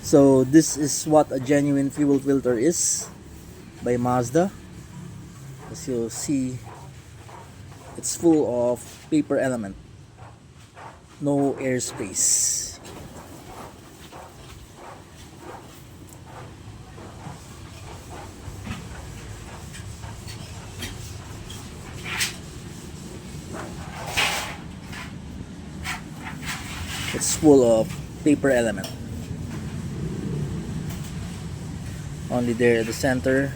So this is what a genuine fuel filter is by Mazda. As you'll see, it's full of paper element, no airspace. It's full of paper element. Only there at the center,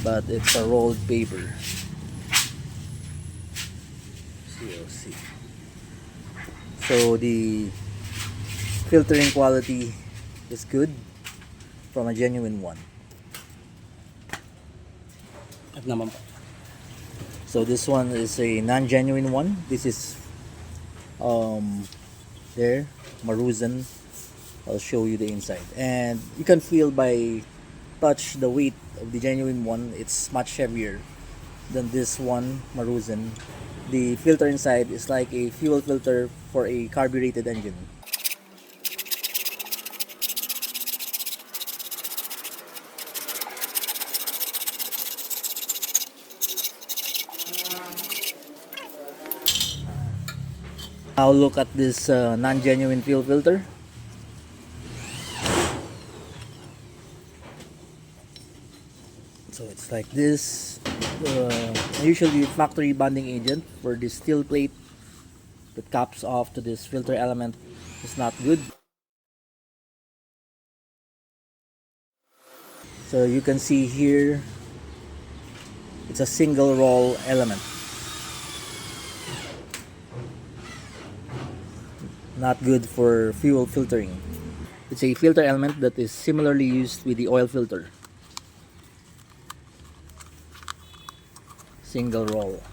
but it's a rolled paper. COC. So the filtering quality is good from a genuine one. At naman po. So this one is a non-genuine one. This is there, Maruzen. I'll show you the inside, and you can feel by touch the weight of the genuine one. It's much heavier than this one, Maruzen. The filter inside is like a fuel filter for a carbureted engine. Now look at this non-genuine fuel filter. So it's like this. Usually factory bonding agent for this steel plate that caps off to this filter element is not good. So you can see here, it's a single roll element. Not good for fuel filtering. It's a filter element that is similarly used with the oil filter. Single roll.